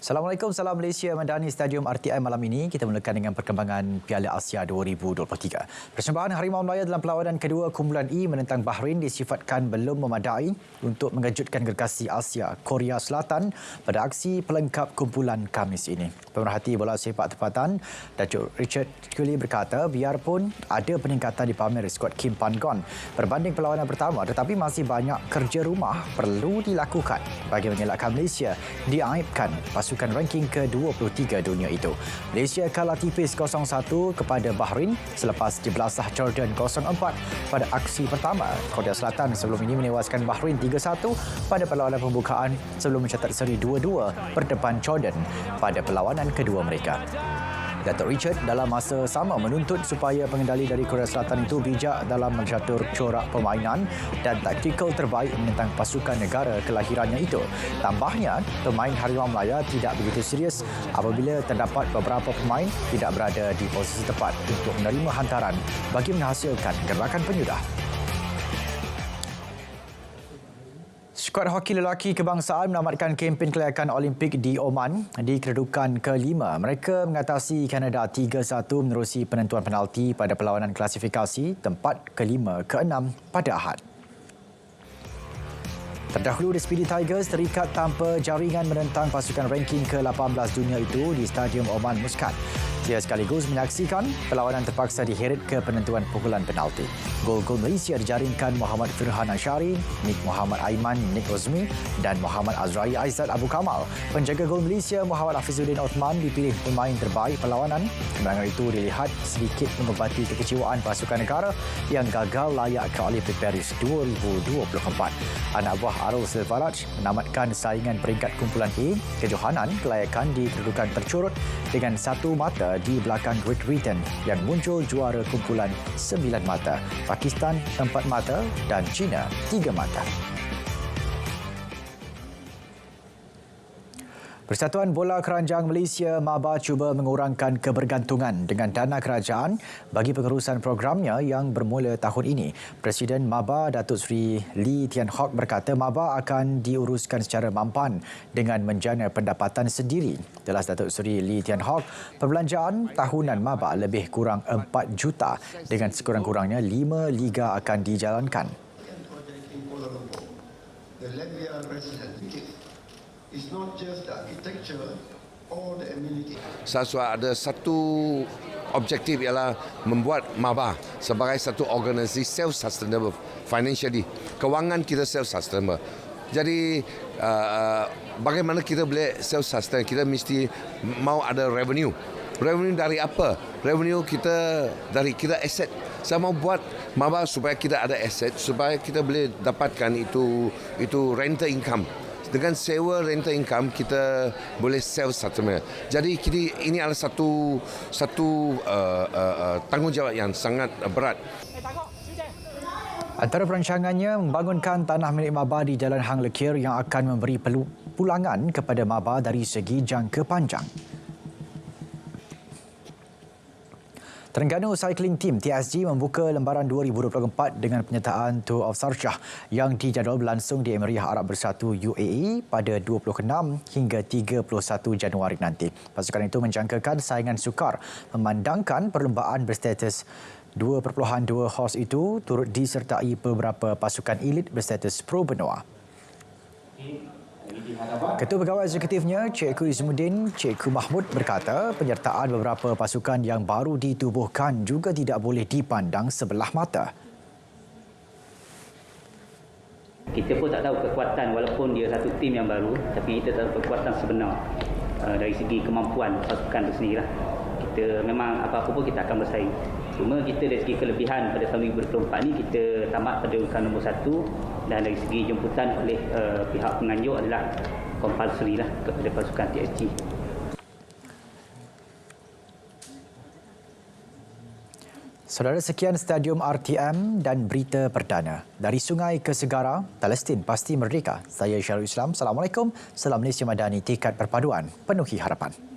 Assalamualaikum, salam Malaysia. Madani Stadium RTM malam ini kita mulakan dengan perkembangan Piala Asia 2023. Persembahan Harimau Melaya dalam perlawanan kedua kumpulan E menentang Bahrain disifatkan belum memadai untuk mengejutkan gergasi Asia Korea Selatan pada aksi pelengkap kumpulan Khamis ini. Pemerhati bola sepak tempatan Datuk Richard Kuli berkata biarpun ada peningkatan dipamer skuad Kim Pan-gon berbanding perlawanan pertama, tetapi masih banyak kerja rumah perlu dilakukan bagi mengelakkan Malaysia diaibkan pasukan ranking ke-23 dunia itu. Malaysia kalah tipis 0-1 kepada Bahrain selepas dibelasah Jordan 0-4 pada aksi pertama. Korea Selatan sebelum ini menewaskan Bahrain 3-1 pada perlawanan pembukaan sebelum mencatat seri 2-2 berdepan Jordan pada perlawanan kedua mereka. Datuk Richard dalam masa sama menuntut supaya pengendali dari Korea Selatan itu bijak dalam mencatur corak permainan dan taktikal terbaik menentang pasukan negara kelahirannya itu. Tambahnya, pemain Harimau Melaya tidak begitu serius apabila terdapat beberapa pemain tidak berada di posisi tepat untuk menerima hantaran bagi menghasilkan gerakan penyudah. Skuad hoki lelaki kebangsaan menamatkan kempen kelayakan Olimpik di Oman di kedudukan ke-5. Mereka mengatasi Kanada 3-1 menerusi penentuan penalti pada perlawanan klasifikasi tempat ke-5 ke-6 pada Ahad. Terdahulu, The Speedy Tigers terikat tanpa jaringan menentang pasukan ranking ke-18 dunia itu di Stadium Oman Muscat. Dia sekaligus menyaksikan perlawanan terpaksa diheret ke penentuan pukulan penalti. Gol-gol Malaysia dijaringkan Muhammad Firhan Ashari, Nik Muhammad Aiman, Nik Ozmi dan Muhammad Azrai Aizat Abu Kamal. Penjaga gol Malaysia Muhammad Hafizuddin Othman dipilih pemain terbaik perlawanan. Kemenangan itu dilihat sedikit mengobati kekecewaan pasukan negara yang gagal layak ke Olimpik Paris 2024. Anak buah Arul Silvaraj menamatkan saingan peringkat kumpulan A kejohanan kelayakan di kedudukan tercurut dengan 1 mata di belakang Great Britain yang muncul juara kumpulan 9 mata, Pakistan 4 mata dan China 3 mata. Persatuan Bola Keranjang Malaysia MABA cuba mengurangkan kebergantungan dengan dana kerajaan bagi pengurusan programnya yang bermula tahun ini. Presiden MABA Datuk Seri Lee Tian Hock berkata MABA akan diuruskan secara mampan dengan menjana pendapatan sendiri. Jelas Datuk Seri Lee Tian Hock, perbelanjaan tahunan MABA lebih kurang 4 juta dengan sekurang-kurangnya 5 liga akan dijalankan. It's not just the architecture or the amenity. Ada satu objektif ialah membuat MABA sebagai satu organisasi self-sustainable financially. Kewangan kita self-sustainable. Jadi bagaimana kita boleh self-sustain? Kita mesti mau ada revenue. Revenue dari apa? Revenue kita dari kita aset. Saya mau buat MABA supaya kita ada aset, supaya kita boleh dapatkan itu rental income. Dengan sewa rental income kita boleh self-sustainable. Jadi ini adalah satu tanggungjawab yang sangat berat. Antara perancangannya membangunkan tanah milik MABA di Jalan Hang Lekir yang akan memberi pulangan kepada MABA dari segi jangka panjang. Terengganu Cycling Team TSG membuka lembaran 2024 dengan penyertaan Tour of Sharjah yang dijadual berlangsung di Emirat Arab Bersatu UAE pada 26 hingga 31 Januari nanti. Pasukan itu menjangkakan saingan sukar memandangkan perlumbaan berstatus 2.2 horse itu turut disertai beberapa pasukan elit berstatus pro benua. Ketua Pegawai Eksekutifnya, Cikgu Izmuddin Cikgu Mahmud berkata penyertaan beberapa pasukan yang baru ditubuhkan juga tidak boleh dipandang sebelah mata. Kita pun tak tahu kekuatan walaupun dia satu tim yang baru, tapi kita tahu kekuatan sebenar dari segi kemampuan pasukan itu sendirilah. Kita memang apa-apa pun kita akan bersaing. Cuma kita dari segi kelebihan pada tahun 2024 ni kita tamat pada urutan nombor 1 dan dari segi jemputan oleh pihak penganjur adalah compulsory lah kepada pasukan TSG. Saudara, sekian Stadium RTM dan berita perdana. Dari sungai ke segara, Palestin pasti merdeka. Saya Syarul Islam. Assalamualaikum. Salam Malaysia Madani, tekad perpaduan penuhi harapan.